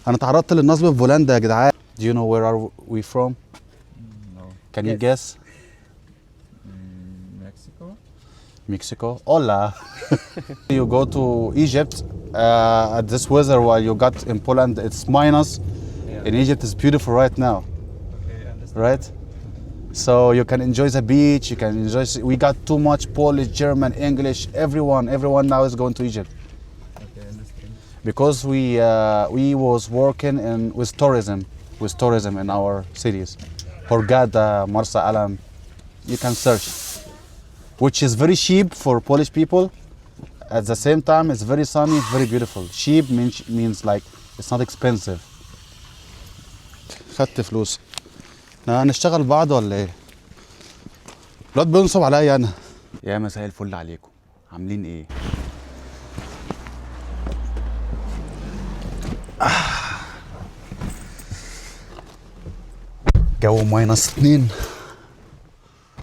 انا تعرضت للنصب في بولندا يا جدعان. Do you know where are we from? No. Can you guess? Mexico. Mexico. Hola. You go to Egypt at this weather while you got in Poland it's minus. Yeah. In Egypt it's beautiful right now, Okay, understand. right? So you can enjoy the beach, you can enjoy, we got too much Polish, German, English, everyone now is going to Egypt. Okay, understand. Because we was working with tourism in our cities. Hurghada, Marsa Alam, you can search. Which is very cheap for Polish people. At the same time, it's very sunny, very beautiful. Cheap means like it's not expensive. خدت فلوس. هنشتغل بعض ولا ايه؟ الواد بينصب عليا انا. يا مساء الفل عليكم. عاملين ايه؟ جو -2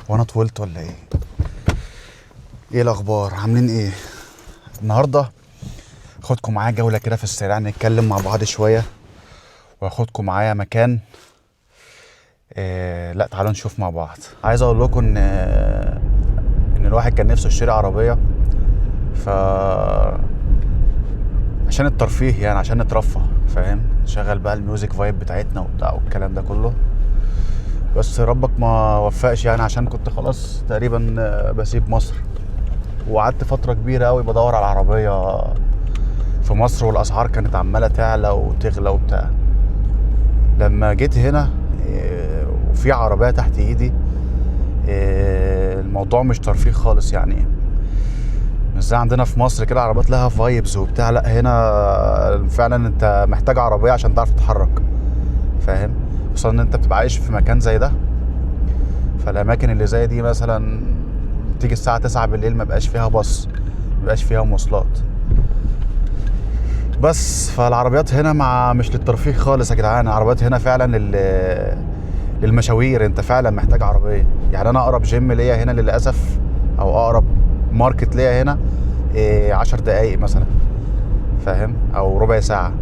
وانا طولت ولا ايه؟ ايه الاخبار؟ عاملين ايه؟ النهارده اخدكم معايا جوله كده في السريع، نتكلم مع بعض شويه واخدكم معايا مكان. لا تعالوا نشوف مع بعض. عايز اقول لكم ان الواحد كان نفسه يشتري عربيه، ف عشان الترفيه يعني، عشان نترفه، فاهم؟ نشغل بقى الميوزك فايب بتاعتنا وبتاع والكلام ده كله. بس ربك ما وفقش يعني، عشان كنت خلاص تقريبا بسيب مصر، وقعدت فتره كبيره قوي بدور على عربيه في مصر، والاسعار كانت عماله تعلى وتغلى وبتاع. لما جيت هنا وفي عربيه تحت ايدي، الموضوع مش ترفيه خالص يعني، مش زي عندنا في مصر كده عربيات لها فايبز وبتاع. لا هنا فعلا انت محتاج عربيه عشان تعرف تتحرك، فاهم؟ خصوصا ان انت بتبقى عايش في مكان زي ده، فالاماكن اللي زي دي مثلا تيجي الساعه 9 بالليل ما بقاش فيها باص، ما بقاش فيها مواصلات. بس فالعربيات هنا مش للترفيه خالص يا جدعان. العربيات هنا فعلا للمشاوير، انت فعلا محتاج عربيه. يعني انا اقرب جيم ليا هنا للاسف، او اقرب ماركت ليا هنا 10 دقايق مثلا، فاهم؟ او ربع ساعه.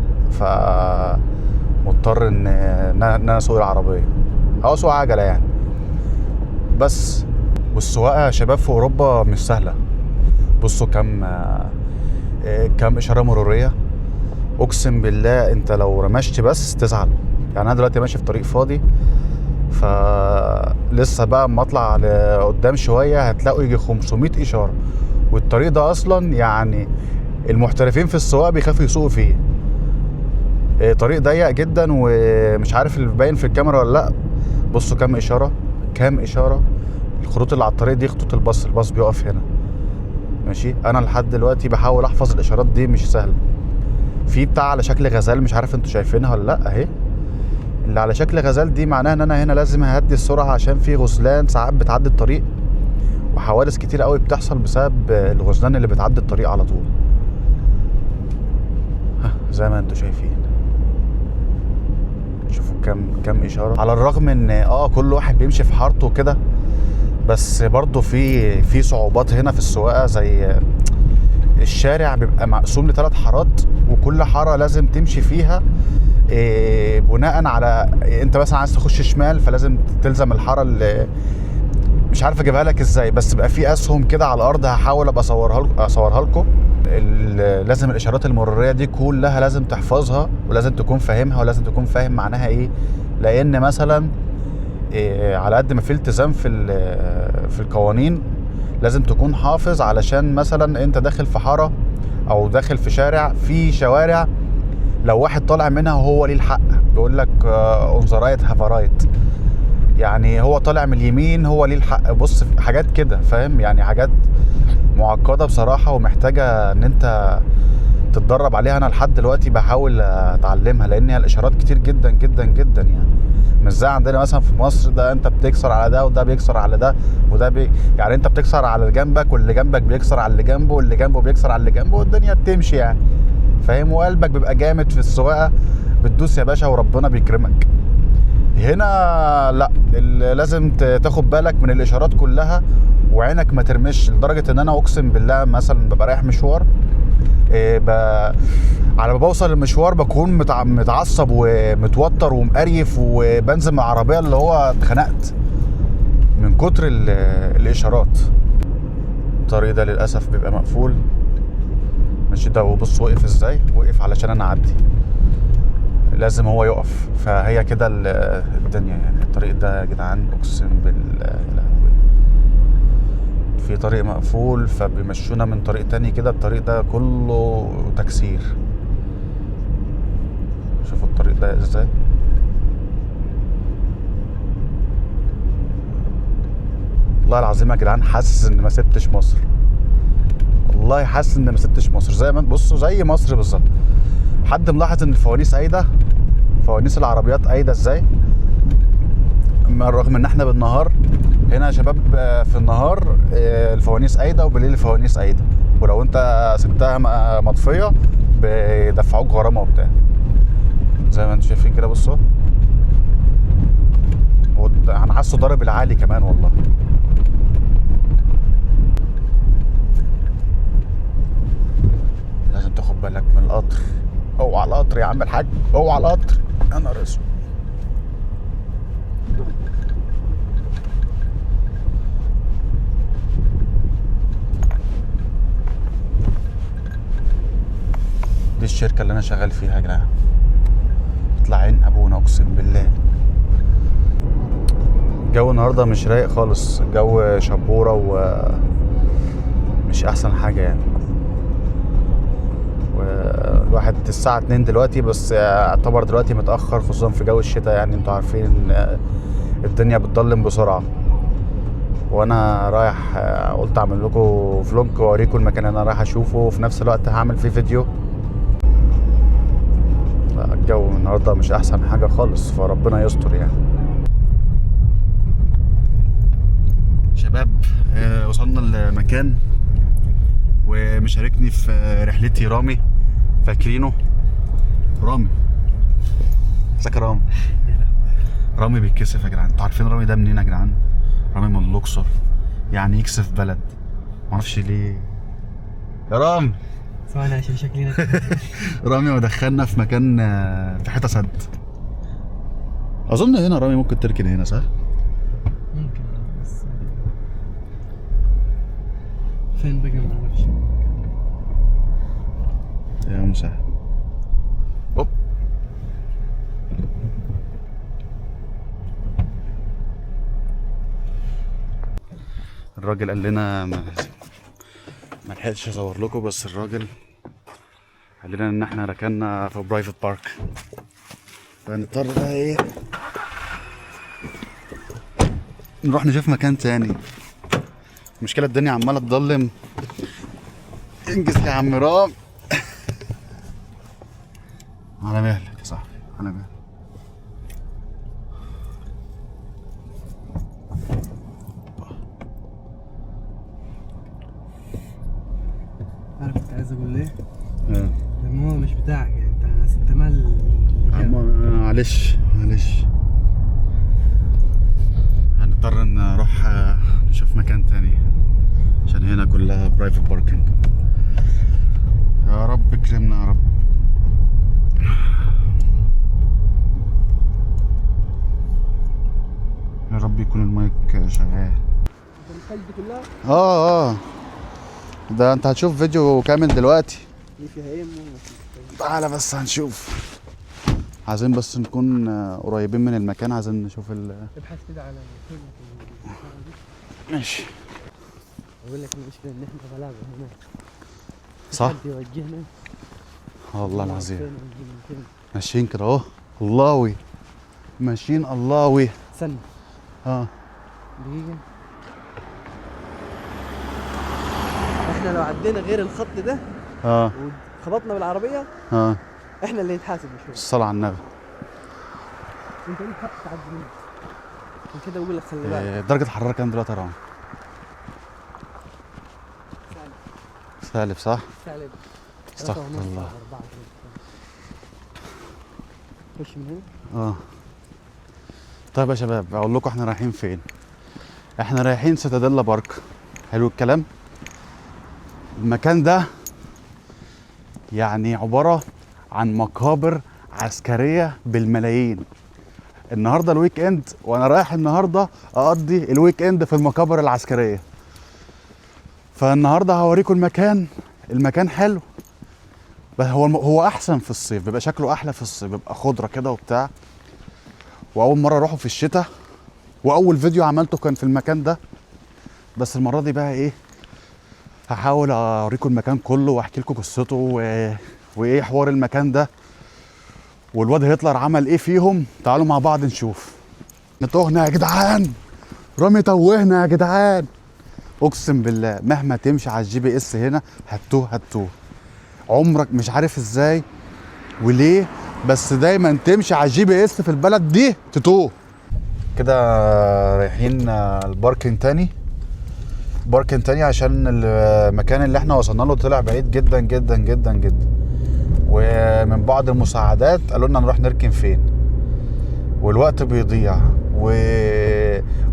مضطر ان انا اسوق العربيه او اسوق عجله يعني. بس والسواقه يا شباب في اوروبا مش سهله. بصوا كم اشاره مروريه، اقسم بالله انت لو رمشت بس تزعل. يعني انا دلوقتي ماشي في طريق فاضي، فلسه بقى اما اطلع لقدام شويه هتلاقوا يجي 500 اشاره، والطريق ده اصلا يعني المحترفين في السواقه بيخافوا يسوقوا فيه. طريق ضيق جدا، ومش عارف اللي باين في الكاميرا ولا لا. بصوا كام اشاره. الخطوط اللي على الطريق دي خطوط الباص بيقف هنا، ماشي؟ انا لحد دلوقتي بحاول احفظ الاشارات دي، مش سهل. في بتاع على شكل غزال، مش عارف انتوا شايفينها ولا لا، اهي اللي على شكل غزال دي معناها ان انا هنا لازم اهدي السرعه، عشان في غزلان ساعات بتعدي الطريق، وحوادث كتير قوي بتحصل بسبب الغزلان اللي بتعدي الطريق على طول. زي ما انتوا شايفين، شوفوا كم اشاره. على الرغم ان كل واحد بيمشي في حارته وكده، بس برضو في صعوبات هنا في السواقه. زي الشارع بيبقى مقسوم ل3 حارات، وكل حاره لازم تمشي فيها بناء على انت مثلا عايز تخش شمال، فلازم تلزم الحاره اللي مش عارف اجيبها لك ازاي، بس بقى في اسهم كده على الارض، هحاول ابقى اصورها لكم. لازم الاشارات المروريه دي كلها لازم تحفظها، ولازم تكون فاهمها، ولازم تكون فاهم معناها ايه. لان مثلا على قد ما في التزام في القوانين، لازم تكون حافظ، علشان مثلا انت داخل في حاره او داخل في شوارع لو واحد طالع منها وهو ليه الحق، بيقول لك اون ذا رايت هاف رايت، يعني هو طالع من اليمين هو ليه الحق. بص حاجات كده، فاهم؟ يعني حاجات معقده بصراحه، ومحتاجه ان انت تتدرب عليها. انا لحد دلوقتي بحاول اتعلمها، لان الاشارات كتير جدا جدا جدا يعني. مش زي عندنا مثلا في مصر، ده انت بتكسر على ده، وده بيكسر على ده، وده يعني انت بتكسر على اللي جنبك، واللي جنبك بيكسر على اللي جنبه، واللي جنبه بيكسر على اللي جنبه، والدنيا بتمشي يعني، فاهم؟ وقلبك بيبقى جامد في السواقه، بتدوس يا باشا وربنا بيكرمك. هنا لا، لازم تاخد بالك من الاشارات كلها، وعينك ما ترمش. لدرجه ان انا اقسم بالله مثلا ببقى رايح مشوار، على ما بوصل المشوار بكون متعصب ومتوتر ومقريف، وبنزل من العربيه اللي هو اتخنقت من كتر الاشارات. الطريق ده للاسف بيبقى مقفول. ماشي، ده وبص وقف ازاي، وقف علشان انا اعدي، لازم هو يقف. فهي كده الدنيا يعني. الطريق ده يا جدعان اقسم بالله في طريق مقفول، فبيمشونا من طريق تاني كده. الطريق ده كله تكسير. شوفوا الطريق ده ازاي. والله العظيم يا جدعان حاسس ان ما سبتش مصر، والله حاسس ان ما سبتش مصر. زي ما بصوا زي مصر بالظبط. حد ملاحظ ان الفوانيس قايده، فوانيس العربيات قايده ازاي، رغم ان احنا بالنهار هنا يا شباب. في النهار الفوانيس قايده، وبالليل الفوانيس قايده، ولو انت سبتها مطفيه بيدفعوك غرامه وبتاع. زي ما انتم شايفين كده. بصوا انا حاسه ضارب العالي كمان والله. لازم تاخد بالك من القطر. اوعى القطر يا عم الحاج، اوعى القطر. يا نهار اسود. دي الشركة اللي انا شغال فيها يا جدعان. يطلع عين ابونا اقسم بالله. الجو النهارده مش رايق خالص، الجو شبورة ومش احسن حاجة يعني. والواحد الساعة 2 دلوقتي، بس يعتبر دلوقتي متأخر خصوصا في جو الشتاء. يعني انتوا عارفين ان الدنيا بتضلم بسرعة. وانا رايح قلت اعمل لكم فلوج واوريكم المكان اللي انا رايح اشوفه، وفي نفس الوقت هعمل فيه فيديو. الجو النهارده مش احسن حاجة خالص، فربنا يستر يعني. شباب وصلنا المكان، ومشاركني في رحلتي رامي. فاكرينه رامي؟ ازيك يا رامي؟ رامي بيتكسف يا جدعان. انتوا عارفين رامي ده منين يا جدعان؟ رامي من الاقصر. يعني يكسف بلد، معرفش ليه. يا رامي سواء عشان شكلنا رامي ودخلنا في مكان في حته سد. اظن هنا رامي ممكن تركن هنا، صح؟ ممكن، بس فين بقى ما اعرفش. يا مساعد. اوب. الراجل قال لنا ما لحقتش اصور لكم، بس الراجل قال لنا ان احنا ركننا في برايفت بارك، فنضطر بقى ايه نروح نشوف مكان تاني. المشكلة الدنيا عمالة تضلم. انجز يا عم رام. على مهلك يا صاحبي، على مهلك. عارف كنت عايز اقول ليه؟ لما هو مش بتاعك يعني، انت مال. معلش هنضطر نروح نشوف مكان تاني، عشان هنا كلها برايفت باركينج. يا رب اكرمنا يا رب. يا رب يكون المايك شغال. الخلف دي كلها اه ده انت هتشوف فيديو كامل دلوقتي. اللي فيها ايه؟ تعالى بس هنشوف. عايزين بس نكون قريبين من المكان، عايزين نشوف ابحث كده على ماشي. اقول لك المشكله ان احنا غلابه هنا، صح؟ حد يوجهنا. والله العظيم فين. ماشيين كده اهو. اللهوي ماشيين. اللهوي. استنى دقيقه. احنا لو عدينا غير الخط ده وخبطنا بالعربيه احنا اللي نتحاسب شويه. الصلاة على النبي. انت ليك حق تعدي منه، عشان كده بقول لك خلي بالك. درجة الحرارة كام دلوقتي يا رامي؟ سالب صح؟ سالب. استغفر الله. خش من هنا. طيب يا شباب اقول لكم احنا رايحين فين. احنا رايحين سيتاديلا بارك. حلو الكلام. المكان ده يعني عباره عن مقابر عسكريه بالملايين. النهارده الويك اند وانا رايح النهارده اقضي الويك اند في المقابر العسكريه. فالنهارده هوريكم المكان حلو، بس هو احسن في الصيف، بيبقى شكله احلى في الصيف، بيبقى خضره كده وبتاع. واول مره اروحه في الشتاء، واول فيديو عملته كان في المكان ده. بس المره دي بقى ايه، هحاول اوريكم المكان كله واحكي لكم قصته وايه حوار المكان ده، والواد هتلر عمل ايه فيهم. تعالوا مع بعض نشوف. نتوهنا يا جدعان، رامي توهنا يا جدعان. اقسم بالله مهما تمشي على الجي بي اس هنا هتوه. عمرك مش عارف ازاي وليه، بس دايما تمشي على الجي بي اس في البلد دي تتوه. كده رايحين الباركنج تاني عشان المكان اللي احنا وصلنا له طلع بعيد جدا جدا جدا جدا. ومن بعض المساعدات قالوا لنا نروح نركن فين، والوقت بيضيع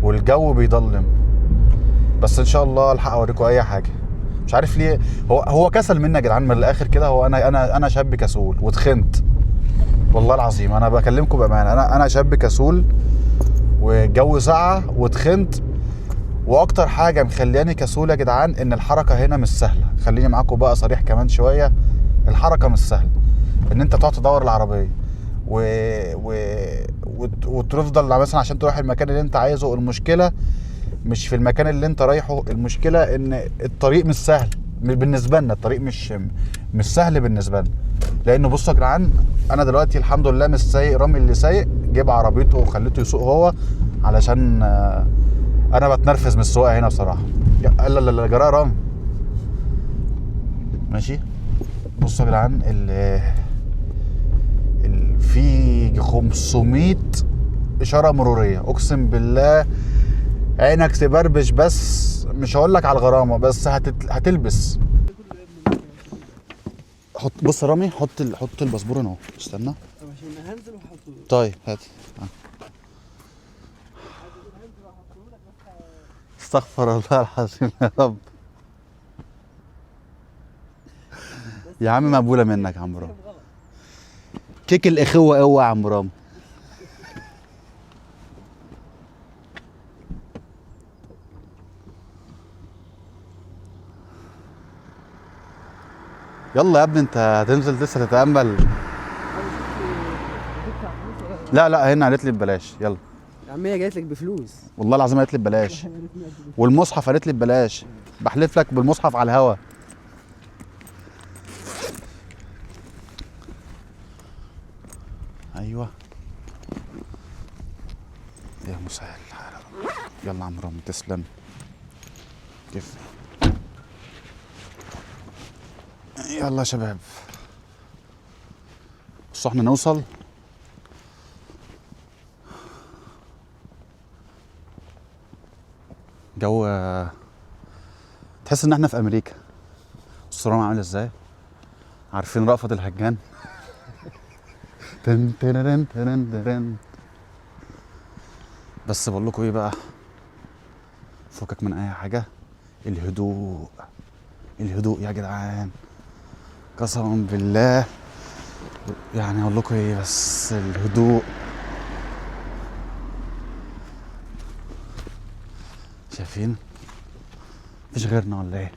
والجو بيضلم. بس ان شاء الله الحق اوريكم اي حاجه. مش عارف ليه هو كسل منا يا جدعان من الاخر كده. هو انا شاب كسول واتخنت، والله العظيم انا بكلمكم بامانه. انا شاب كسول والجو ساقعه واتخنت. واكتر حاجه مخلياني كسول يا جدعان ان الحركه هنا مش سهله. خليني معاكم بقى صريح كمان شويه، الحركه مش سهله. ان انت تقعد تدور العربيه وتفضل مثلا عشان تروح المكان اللي انت عايزه. المشكله مش في المكان اللي انت رايحه، المشكله ان الطريق مش سهل بالنسبه لنا. الطريق مش سهل بالنسبه لنا. لانه بصوا يا جدعان، انا دلوقتي الحمد لله مش سايق، رامي اللي سايق، جيب عربيته وخليته يسوق هو، علشان انا بتنرفز من السواقه هنا بصراحه. لا جراء رامي ماشي. بصوا يا جدعان، في 500 اشاره مروريه. اقسم بالله عينك تبربش. بس مش هقول لك على الغرامه، بس هتلبس. بص يا رامي، حط الباسبور هنا اهو. استنى عشان هنزل وحطه. طيب هات. استغفر الله العظيم يا رب. يا عم مقبوله منك يا عم رامي. كيك الاخوه قوه يا عم رامي. يلا يا ابني، انت هتنزل لسه تتامل؟ لا هنا قالت لي ببلاش. يلا يا عم، هي قالت لك بفلوس. والله العظيم قالت لي ببلاش. والمصحف قالت لي ببلاش. بحلف لك بالمصحف على الهوا. ايوه يا مسهل الحال. يلا يا عم رامي، تسلم. كيف؟ يلا يا شباب، بصوا احنا نوصل. جو تحس ان احنا في امريكا. بصوا رامي عامل ازاي. عارفين رأفت الهجان؟ تن تن تن تن. بس بقول لكم ايه بقى، فكك من اي حاجه. الهدوء يا جدعان، قسما بالله. يعني اقول لكم ايه، بس الهدوء. شايفين مفيش غيرنا ولا ايه؟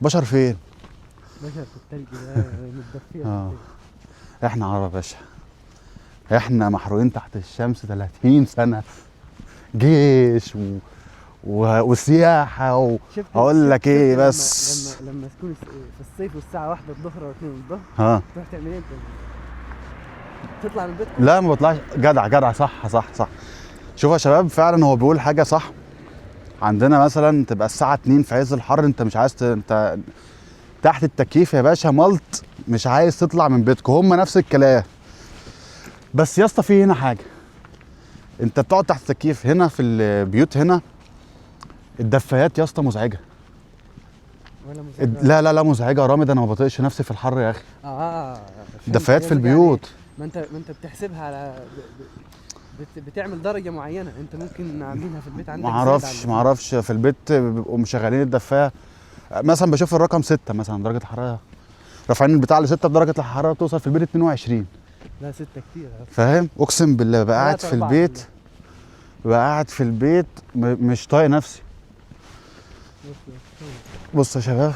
بشر فين؟ بشر في التلج ده متدفيه. احنا عرب يا باشا، احنا محروقين تحت الشمس 30 سنه جيش وسياحه. هقول لك ايه بس، لما تكون في الصيف والساعه 1 الظهر او 2 الظهر، تروح تعمل ايه انت؟ تطلع من البيت؟ لا ما بطلعش. جدع صح. شوف يا شباب، فعلا هو بيقول حاجه صح. عندنا مثلا تبقى الساعه 2 في عز الحر، انت مش عايز انت تحت التكييف يا باشا ملط، مش عايز تطلع من بيتكم. هم نفس الكلام. بس يا اسطى في هنا حاجه، انت بتقعد تحت التكييف هنا في البيوت هنا، الدفايات يا اسطى مزعجه. ولا مزعجه؟ لا مزعجه يا رامي. ده انا ما بطيقش نفسي في الحر يا اخي. الدفايات في البيوت. يعني ما انت بتحسبها على بتعمل درجه معينه. انت ممكن عاملينها في البيت عندك. ما اعرفش في البيت بيبقوا مشغلين الدفايه مثلا، بشوف الرقم 6 مثلا درجه الحراره. رافعين البتاع ل 6 بدرجه الحراره توصل في البيت 22. لا 6 كتير. فاهم؟ اقسم بالله بقى قاعد في البيت، بقى قاعد في البيت مش طايق نفسي. بص يا شباب،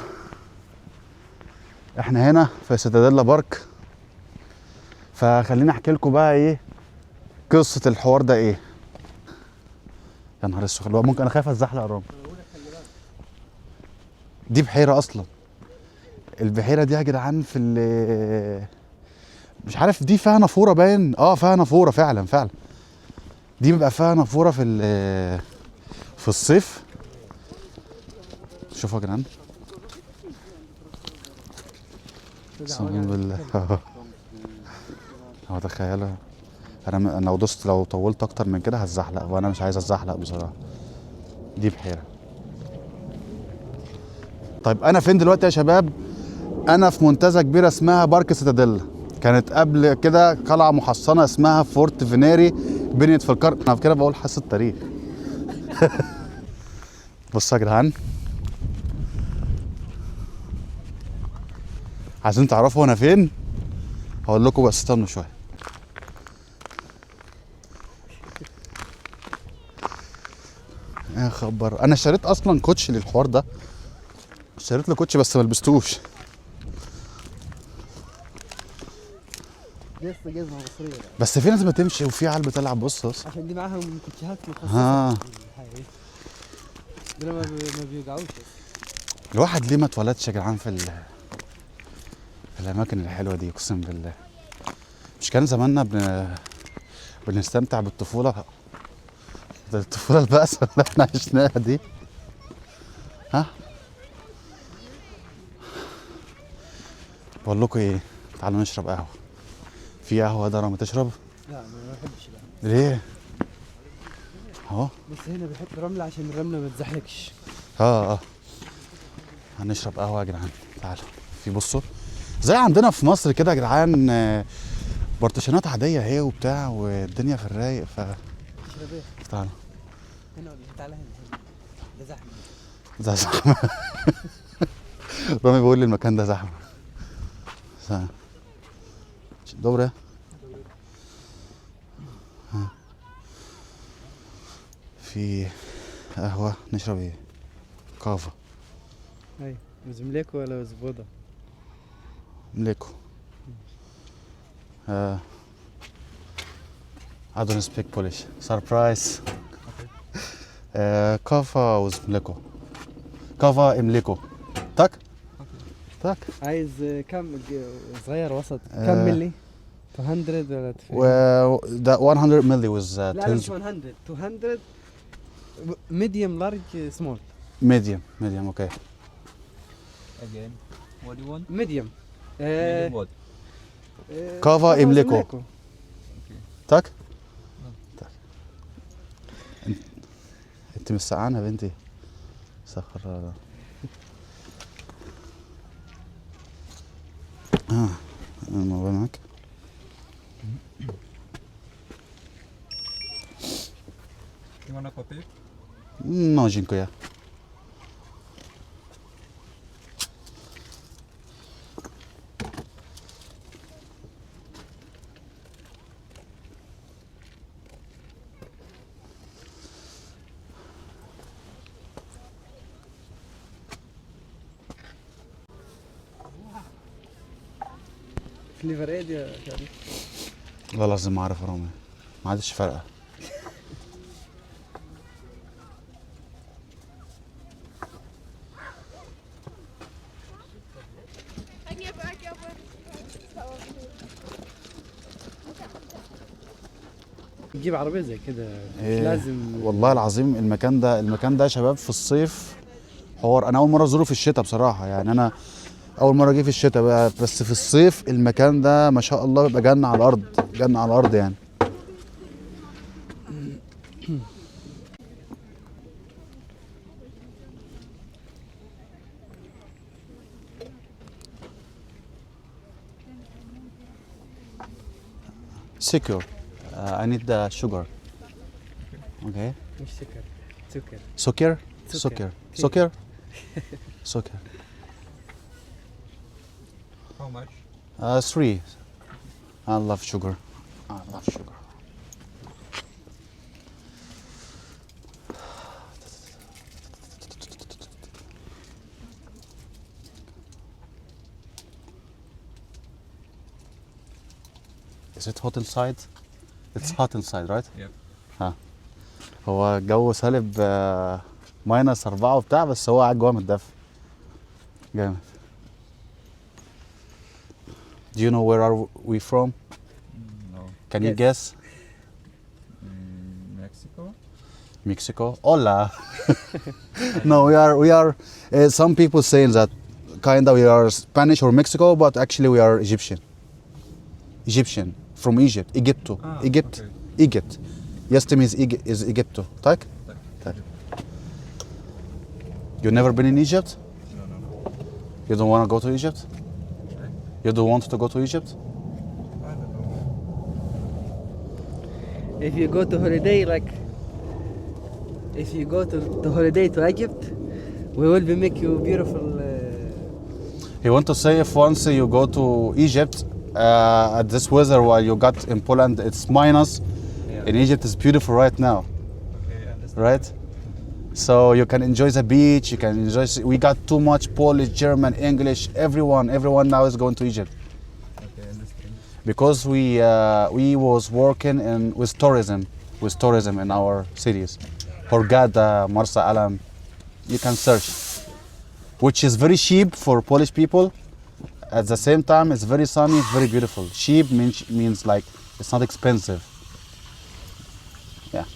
احنا هنا في سيتاديلا بارك، فخليني احكي لكم بقى ايه قصه الحوار ده ايه. يا نهار اسود، ممكن انا خايف اتزحلق رامي. دي بحيره اصلا. البحيره دي يا جدعان في مش عارف دي فيها نافوره باين، فيها نافوره فعلا فعلا. دي بيبقى فيها نافوره في الصيف. شوفوا يا جدعان، اقسم بالله. هو تخيلوا انا لو طولت اكتر من كده هتزحلق، وانا مش عايز اتزحلق بصراحه. دي بحيره. طيب انا فين دلوقتي يا شباب؟ انا في منتزه كبيره اسمها بارك سيتاديلا. كانت قبل كده قلعه محصنه اسمها فورت فينيري، بنيت في القرن، انا كده بقول حصه تاريخ. بصوا يا جدعان، عايزين تعرفوا انا فين؟ هقول لكم بس استنوا شويه. يا خبر، انا اشتريت اصلا كوتش للحوار ده، اشتريت له كوتش بس ما لبستوش. لسه جزمه مصريه بقى. بس في ناس بتمشي وفي عيال بتلعب. بص عشان دي معاهم كوتشيهات مخصصه. دول ما بيوجعوش. الواحد ليه ما اتولدش يا جدعان في الاماكن الحلوه دي؟ اقسم بالله مش كان زماننا بنستمتع بالطفوله، الطفوله البائسه اللي احنا عشناها دي. ها، بقول لكم ايه، تعالوا نشرب قهوه. في قهوه ده ما تشرب؟ لا ما بحبش القهوه. ليه؟ اهو. بس هنا بيحط رمله عشان الرمله ما تزحلقش. هنشرب قهوه يا جدعان. تعالوا. في بصوا زي عندنا في مصر كده يا جدعان، بارتيشنات عاديه اهي وبتاع، والدنيا في الرايق. تشرب ايه؟ تعالوا هنا ولا تعالى هنا؟ ده زحمه. ده زحمه. رامي بيقول لي المكان ده زحمه. دوره. في قهوه نشرب ايه؟ كافا. اي مليكو ولا زبوده؟ مليكو. I don't speak Polish. Surprise. كافا with مليكو. كافا مليكو. تاك؟ تاك. عايز كم صغير وسط؟ كم ملي؟ 200 ولا ده 100 ملي with لا مش 100. 200 medium large small. medium okay. Again, what do you want? medium. Medium what? كافا مليكو. تاك؟ انت مش سقعانه يا بنتي؟ سخر الله. الموضوع معاك. You want a copy? No, dziękuję. فليفر ايه دي يا شباب؟ والله لازم اعرف يا رامي، ما عادش فارقه. تجيب عربيه زي كده مش إيه لازم. والله العظيم المكان ده يا شباب في الصيف حوار. انا اول مره ازوره في الشتاء بصراحه، يعني انا اول مره اجي في الشتاء بقى، بس في الصيف المكان ده ما شاء الله بيبقى جنه على الارض، جنه على الارض يعني. secure. I need the sugar. Okay. مش سكر، سكر. سكر. سكر. سكر. سكر. How much? 3. I love sugar. I love sugar. Is it hot inside? It's hot inside, right? Yep. ها هو الجو سالب -4 وبتاع، بس هو قاعد جوه متدفي جامد. Do you know where are we from? No. Can you Yes. guess? Mexico? Mexico? Hola. No, we are some people saying that kind of we are Spanish or Mexico, but actually we are Egyptian from Egypt. Egypto. Egypt. Okay. Egypt. Yes, means is Egypto. Tak? Tak. You never been in Egypt? No, no, no. You don't want to go to Egypt? You don't want to go to Egypt? I don't know. If you go to holiday, like, if you go to holiday to Egypt, we will be make you beautiful. He want to say if once you go to Egypt at this weather while you got in Poland it's minus. Yeah. In Egypt it's beautiful right now, Okay, I understand. right? So you can enjoy the beach. You can enjoy. We got too much Polish, German, English. Everyone now is going to Egypt Okay, I understand. because we was working with tourism in our cities, Hurghada, Marsa Alam. You can search, which is very cheap for Polish people. At the same time, it's very sunny, it's very beautiful. Cheap means like it's not expensive. Yeah.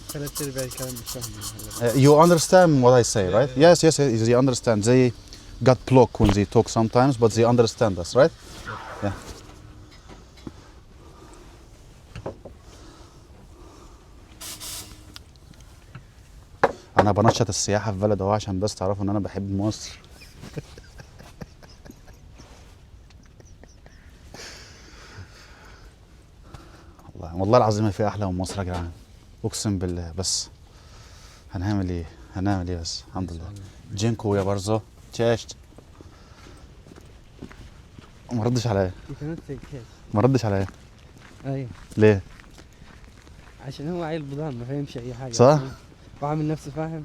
ثلاث ارباع الكلام مش فاهمه. You understand what I say, right? Yes, they understand. They got block when they talk sometimes, but they understand us, right? Yeah. أنا بنشط السياحة في بلد أهو عشان بس تعرفوا إن أنا بحب مصر. والله العظيم ما في أحلى من مصر يا جدعان. أقسم بالله. بس هنعمل إيه بس الحمد لله. Dziękuję bardzo. Cześć. ما ردش عليا. You cannot take cash. ما ردش عليا. ايوه ليه؟ عشان هو عيل بضان ما فهمش اي حاجه. صح؟ وعامل نفسه فاهم.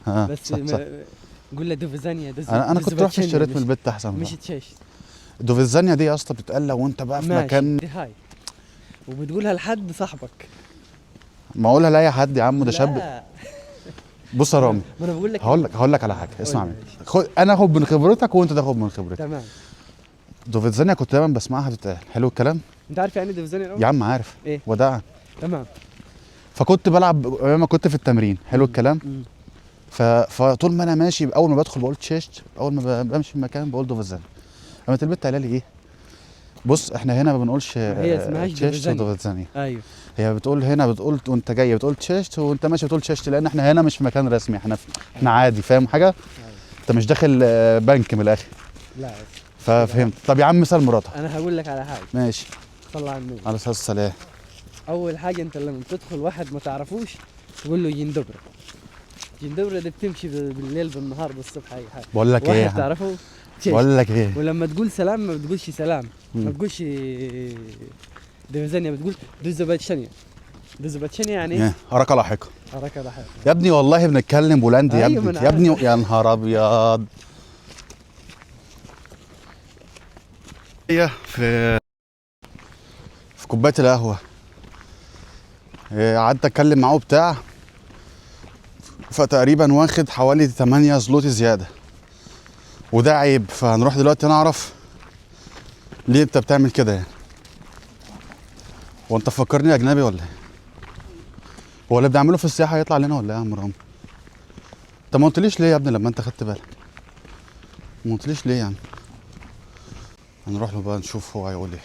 ها بس صح صح. قول له دوفزانيا أنا كنت رحت اشتريت من البيت أحسن. مش تشيش. دوفيزانيا دي يا اسطى بتتقال لو أنت بقى في ماشي مكان. دي هاي. وبتقولها لحد صاحبك. ما أقولها لأي حد يا عم ده شاب. لا. بص يا رامي. ما انا بقول لك هقول لك على حاجة اسمع قول مني. ماشي. أنا آخد من خبرتك وأنت تاخد من خبرتي. تمام. دوفيزانيا كنت دايما بسمعها بتتقال. حلو الكلام؟ انت عارف يعني ايه دوفزانيا الاول؟ يا عم عارف. إيه؟ وداعا. تمام. فكنت بلعب لما كنت في التمرين. حلو الكلام؟ مم. فطول ما انا ماشي اول ما بدخل بقول تشيشت، اول ما بمشي في مكان بقول دوفيزانيا. قامت البت قايله لي ايه؟ بص احنا هنا ما بنقولش هي اسمهاش تشيشت دوفيزانيا. ودوفيزانيا. ايوه هي بتقول هنا بتقول وانت جاي بتقول تشيشت وانت ماشي بتقول تشيشت، لان احنا هنا مش في مكان رسمي، احنا عادي. فاهم حاجه؟ ايوه. انت مش داخل بنك من الاخر. لا ففهمت. طب يا عم مثال مراتها. انا هقول لك على حاجه. ماشي. صلى على النبي. عليه الصلاه والسلام. اول حاجه انت لما تدخل واحد ما تعرفوش تقول له جندبره. جندبره دي بتمشي بالليل بالنهار بالصبح اي حاجه. بقول لك ايه؟ واحد تعرفه تشيش. بقول لك ايه؟ ولما تقول سلام ما بتقولش سلام، ما مم. بتقولش دوزانيا، بتقول دوزباتشانيا. دوزباتشانيا يعني ايه؟ حركه لاحقه. حركه لاحقه. يا ابني والله بنتكلم بولندي يا أيوة، ما ابني. أنا يا ابني يا نهار ابيض. هي في كوبايه القهوه قعدت اتكلم معاه بتاع، فتقريبا واخد حوالي 8 زلوتي زياده، وده عيب. فهنروح دلوقتي نعرف ليه انت بتعمل كده يعني. وانت فكرني اجنبي ولا ايه؟ هو اللي بنعمله في السياحه هيطلع لنا ولا ايه يا عم رامي؟ انت ما قلتليش ليه يا ابني لما انت خدت بالك؟ ما قلتليش ليه يعني؟ هنروح له بقى نشوف هو هيقول ايه.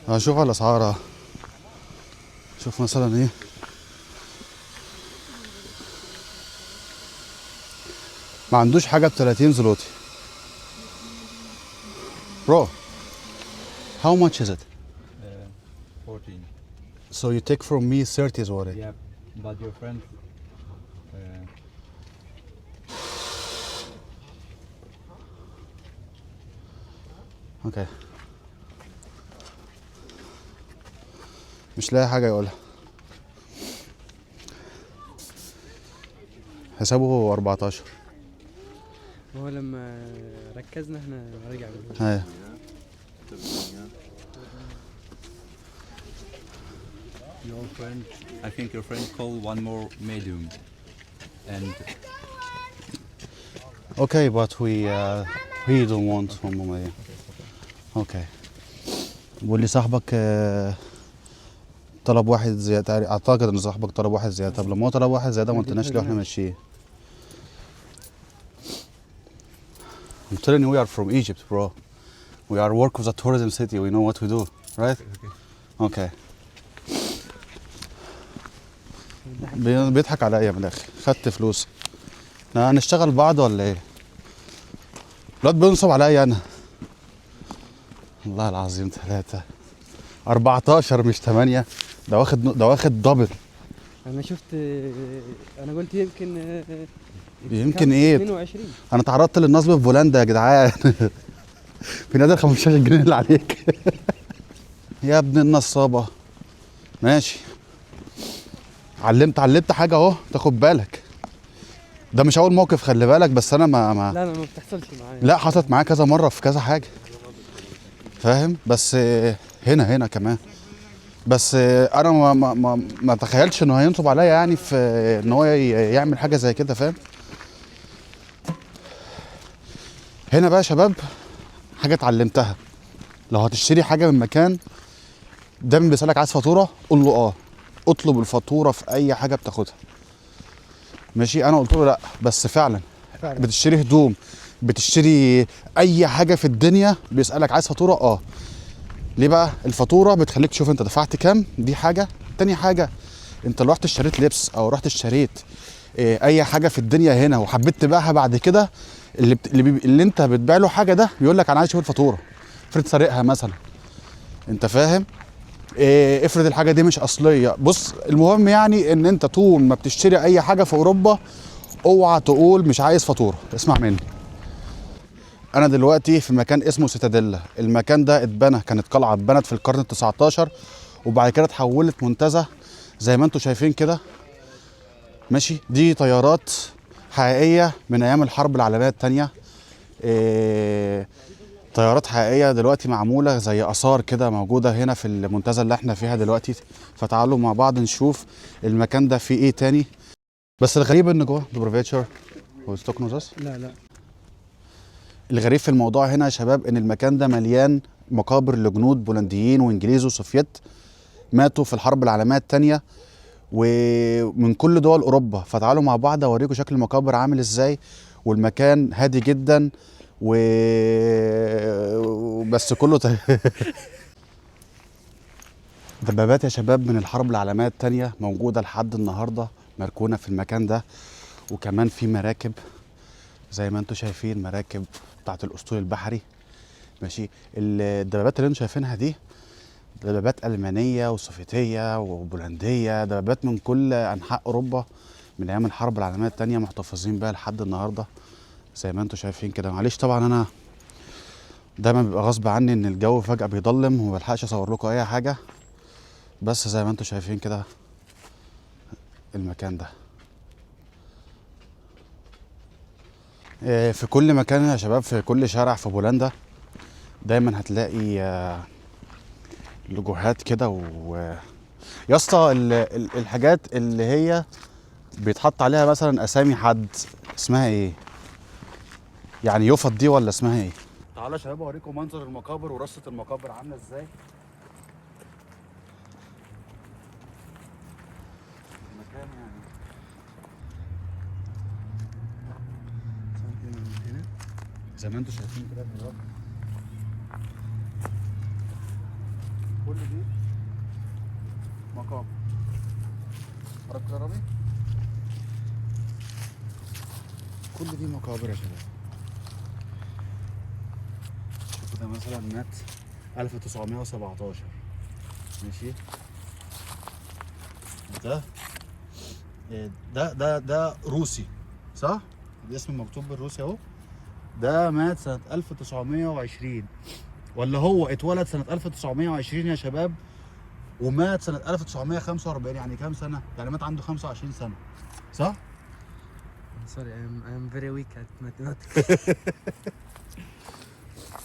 هشوف على الاسعار. شوف مثلا ايه. ما عندوش حاجه ب 30 زلوتي. برو how much is it? 14. So you take from me 30 زلوتي. Yeah, but your friend اوكي. مش لاقي حاجة يقولها. حسابه 14. هو لما ركزنا احنا رجع بالوش. ايوه. Your friend, I think your friend called one more medium, and Okay, but we don't want one more. اوكي. بيقول لي صاحبك طلب واحد زيادة. اعتقد ان صاحبك طلب واحد زيادة. طب لما هو طلب واحد زيادة ما قلتلناش ليه واحنا ماشيين؟ I'm telling you we are from Egypt, bro. We are work with a tourism city. We know what we do, right? Okay. بيضحك عليا من الاخر. خدت فلوس. هنشتغل بعض ولا ايه؟ الواد بينصب عليا انا. والله العظيم 3 14 مش 8. ده واخد دبل. انا شفت، انا قلت يمكن يمكن ايه؟ 22. انا تعرضت للنصب في بولندا يا جدعان. في نادي 15 جنيه اللي عليك. يا ابن النصابه. ماشي. علمت حاجه اهو، تاخد بالك. ده مش اول موقف خلي بالك، بس انا ما لا ما بتحصلش معايا. لا حصلت معايا كذا مره في كذا حاجه، فاهم؟ بس هنا كمان. بس انا ما تخيلتش انه هينصب عليا يعني في ان هو يعمل حاجه زي كده، فاهم؟ هنا بقى يا شباب حاجه اتعلمتها. لو هتشتري حاجه من مكان دايما بيسالك عايز فاتوره، قول له اه. اطلب الفاتوره في اي حاجه بتاخدها. ماشي. انا قلت له لا، بس فعلا بتشتري هدوم، بتشتري اي حاجه في الدنيا بيسالك عايز فاتوره اه. ليه بقى؟ الفاتوره بتخليك تشوف انت دفعت كام، دي حاجه. تاني حاجه، انت لو رحت اشتريت لبس او رحت اشتريت اي حاجه في الدنيا هنا وحبيت تبيعها بعد كده، اللي انت بتبيع له حاجه ده بيقول لك انا عايز اشوف الفاتوره. افرض سارقها مثلا، انت فاهم؟ افرض الحاجه دي مش اصليه. بص المهم يعني ان انت طول ما بتشتري اي حاجه في اوروبا اوعى تقول مش عايز فاتوره. اسمع مني. انا دلوقتي في مكان اسمه سيتاديلا. المكان ده اتبنى، كانت قلعه اتبنت في القرن ال19 وبعد كده اتحولت منتزه زي ما انتم شايفين كده. ماشي. دي طيارات حقيقيه من ايام الحرب العالميه الثانيه. طيارات حقيقيه دلوقتي معموله زي اثار كده موجوده هنا في المنتزه اللي احنا فيها دلوقتي. فتعالوا مع بعض نشوف المكان ده فيه ايه تاني. بس الغريب ان جوه دوبروفيتشر هو ستوكنوزاس. لا الغريب في الموضوع هنا يا شباب ان المكان ده مليان مقابر لجنود بولنديين وانجليز وسوفيت ماتوا في الحرب العالميه الثانيه ومن كل دول اوروبا. فتعالوا مع بعض اوريكم شكل المقابر عامل ازاي. والمكان هادي جدا بس كله دبابات يا شباب من الحرب العالميه الثانيه موجوده لحد النهارده مركونه في المكان ده. وكمان في مراكب زي ما انتم شايفين، مراكب بتاعت الاسطول البحري. ماشي. الدبابات اللي انتم شايفينها دي دبابات المانيه وسوفيتيه وبولنديه، دبابات من كل انحاء اوروبا من ايام الحرب العالميه الثانيه محتفظين بيها لحد النهارده زي ما انتم شايفين كده. معلش طبعا انا دايما بيبقى غصب عني ان الجو فجاه بيضلم وما بلحقش اصور لكم اي حاجه، بس زي ما انتم شايفين كده المكان ده. في كل مكان يا شباب، في كل شارع في بولندا دايما هتلاقي لوجوهات كده يا اسطى الحاجات اللي هي بيتحط عليها مثلا اسامي حد، اسمها ايه يعني؟ يفط دي ولا اسمها ايه؟ تعالوا يا شباب اوريكم منظر المقابر ورصه المقابر عامله ازاي. مكان يعني زي ما انتم شايفين كده دلوقتي كل دي مقابر. حركة كهربي. كل دي مقابر يا شباب. شوفوا ده مثلا مات 1917. ماشي. ده روسي صح؟ الاسم مكتوب بالروسي اهو. ده مات سنة 1920. ولا هو اتولد سنة 1920 يا شباب ومات سنة 1945؟ يعني كام سنة؟ يعني مات عنده 25 سنة، صح؟ سوري I'm very weak at mathematics.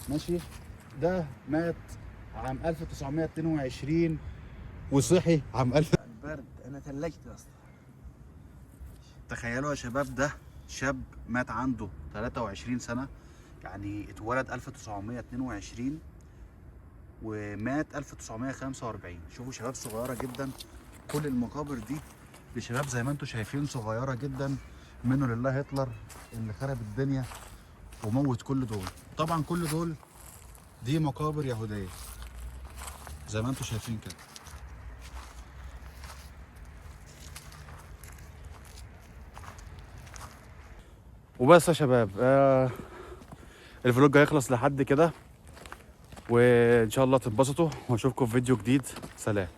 ماشي. ده مات عام 1922 وصحي عام 1000. البرد انا ثلجت يا اسطى. تخيلوا يا شباب، ده شاب مات عنده 23 سنة، يعني اتولد 1922 ومات 1945. شوفوا شباب صغيرة جدا. كل المقابر دي لشباب زي ما انتم شايفين صغيرة جدا، منه لله هتلر اللي خرب الدنيا وموت كل دول. طبعا كل دول دي مقابر يهودية زي ما انتم شايفين كده. وبس يا شباب، الفلوج هيخلص لحد كده، وان شاء الله تنبسطوا واشوفكم في فيديو جديد. سلام.